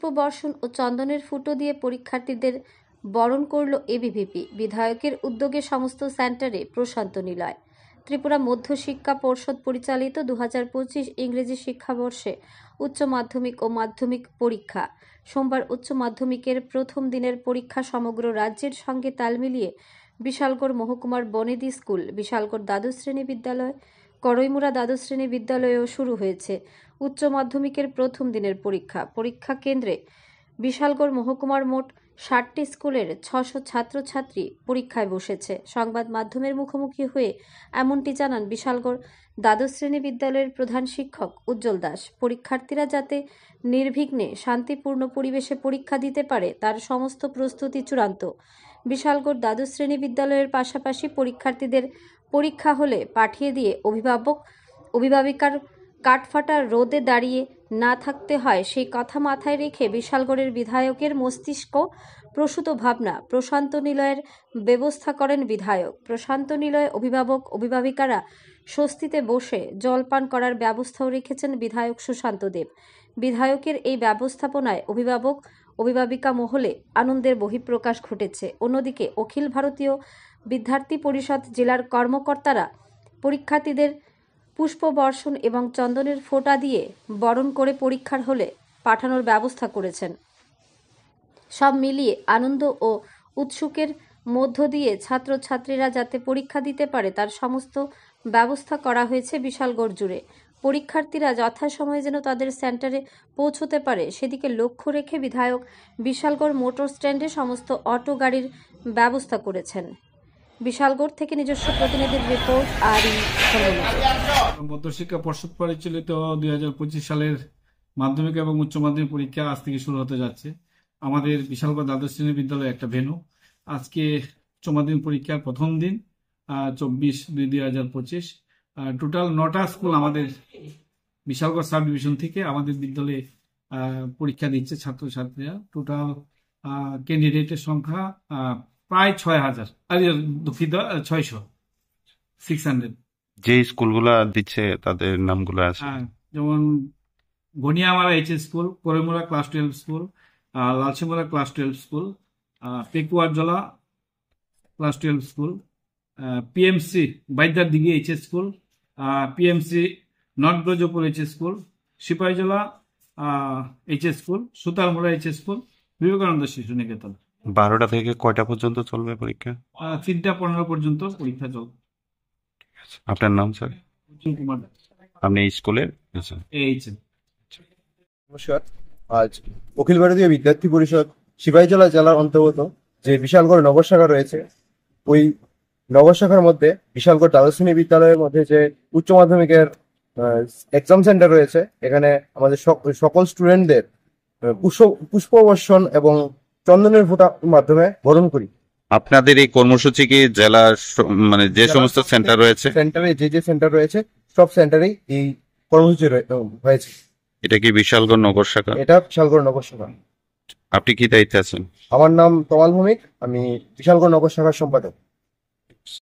পুষ্পবর্ষণ ও চন্দনের ফুটো দিয়ে পরীক্ষার্থীদের বরণ করল এবিভিপি। বিধায়কের উদ্যোগে সমস্ত সেন্টারে প্রশান্ত নিলয়। ত্রিপুরা মধ্য শিক্ষা পর্ষদ পরিচালিত 2025 ইংরেজি শিক্ষাবর্ষে উচ্চ মাধ্যমিক ও মাধ্যমিক পরীক্ষা। সোমবার উচ্চ মাধ্যমিকের প্রথম দিনের পরীক্ষা সমগ্র রাজ্যের সঙ্গে তাল মিলিয়ে বিশালগড় মহকুমার বনেদি স্কুল, বিশালগড় দ্বাদশ শ্রেণী বিদ্যালয়, করইমুড়া দ্বাদশ শ্রেণী বিদ্যালয়েও শুরু হয়েছে উচ্চ মাধ্যমিকের প্রথম দিনের পরীক্ষা। পরীক্ষা কেন্দ্রে বিশালগড় মহকুমার মোট 60টি স্কুলের 600 ছাত্রছাত্রী পরীক্ষায় বসেছে। সংবাদ মাধ্যমের মুখোমুখি হয়ে এমনটি জানান বিশালগড় দ্বাদশ শ্রেণী বিদ্যালয়ের প্রধান শিক্ষক উজ্জ্বল দাস। পরীক্ষার্থীরা যাতে নির্বিঘ্নে শান্তিপূর্ণ পরিবেশে পরীক্ষা দিতে পারে তার সমস্ত প্রস্তুতি চূড়ান্ত। বিশালগড় দ্বাদশ শ্রেণী বিদ্যালয়ের পাশাপাশি পরীক্ষার্থীদের পরীক্ষা হলে পাঠিয়ে দিয়ে অভিভাবিকার কাঠফাটা রোদে দাঁড়িয়ে না থাকতে হয় সেই কথা মাথায় রেখে বিশালগড়ের বিধায়কের মস্তিষ্ক প্রসূত ভাবনা প্রশান্ত নিলয়ের ব্যবস্থা করেন বিধায়ক। প্রশান্ত নিলয়ে অভিভাবিকারা স্বস্তিতে বসে জলপান করার ব্যবস্থাও রেখেছেন বিধায়ক সুশান্ত দেব। বিধায়কের এই ব্যবস্থাপনায় অভিভাবিকা মহলে আনন্দের বহিঃপ্রকাশ ঘটেছে। অন্যদিকে অখিল ভারতীয় বিদ্যার্থী পরিষদ জেলার কর্মকর্তারা পরীক্ষার্থীদের পুষ্পবর্ষণ এবং চন্দনের ফোঁটা দিয়ে বরণ করে পরীক্ষার হলে পাঠানোর ব্যবস্থা করেছেন। সব মিলিয়ে আনন্দ ও উৎসুকের মধ্য দিয়ে ছাত্রছাত্রীরা যাতে পরীক্ষা দিতে পারে তার সমস্ত ব্যবস্থা করা হয়েছে বিশালগড় জুড়ে। পরীক্ষার্থীরা যথাসময়ে যেন তাদের সেন্টারে পৌঁছতে পারে সেদিকে লক্ষ্য রেখে বিধায়ক বিশালগড় মোটর স্ট্যান্ডে সমস্ত অটো গাড়ির ব্যবস্থা করেছেন। বিশালগড় থেকে নিজস্ব প্রতিনিধির রিপোর্ট। মধ্যশিক্ষা পর্ষদ পরিচালিত 2025 সালের মাধ্যমিক এবং উচ্চ মাধ্যমিক পরীক্ষা আজ থেকে শুরু হতে যাচ্ছে। আমাদের বিশালগড় দ্বাদশ শ্রেণী বিদ্যালয় একটা ভেন্যু। আজকে উচ্চ মাধ্যমিক পরীক্ষার প্রথম দিন 24/2/2025। টোটাল 9টা স্কুল আমাদের বিশালগড় সাব ডিভিশন থেকে আমাদের বিদ্যালয়ে পরীক্ষা দিচ্ছে ছাত্রছাত্রীরা। টোটাল ক্যান্ডিডেটের সংখ্যা প্রায় 6000, দুঃখিত 600। যে স্কুলগুলা দিচ্ছে তাদের নামগুলো আছে, যেমন Ganiyamara HS school, Karaimura class 12 school, Lalsimura class 12 school, Pekuarjala class 12 school, PMC Baidar Dighi HS school, PMC north Brajapur HS school, Sipahijala HS school, Sutarmura HS school, Vivekananda Shishu Niketan. 12টা থেকে কয়টা পর্যন্ত চলবে পরীক্ষা? 3টা 15 পর্যন্ত পরীক্ষা চলবে। আপনার নাম স্যার? কুমার। আপনি এই স্কুলের? নমস্কার। আজ অখিল ভারতীয় বিদ্যার্থী পরিষদ সিপাহীজলা জেলার অন্তর্গত যে বিশালগড় নগর শাখা রয়েছে, ওই নগর শাখার মধ্যে বিশালগড় দ্বাদশ শ্রেণী বিদ্যালয়ের মধ্যে যে উচ্চ মাধ্যমিকের এক্সাম সেন্টার রয়েছে, এখানে আমাদের সকল স্টুডেন্টদের পুষ্পবর্ষণ এবং চন্দনের ফোঁটার মাধ্যমে বরণ করি। আপনাদের এই কর্মসূচি কি জেলার মানে যে সমস্ত সেন্টার রয়েছে, সেন্টারে যে সেন্টার রয়েছে সব সেন্টারেই এই কর্মসূচি হয়েছে। এটা কি বিশালগড় নগর শাখা? এটা বিশালগড় নগর শাখা। আপনি কি দায়িত্বে আছেন? আমার নাম তমাল ভৌমিক, আমি বিশালগড় নগর শাখার সম্পাদক।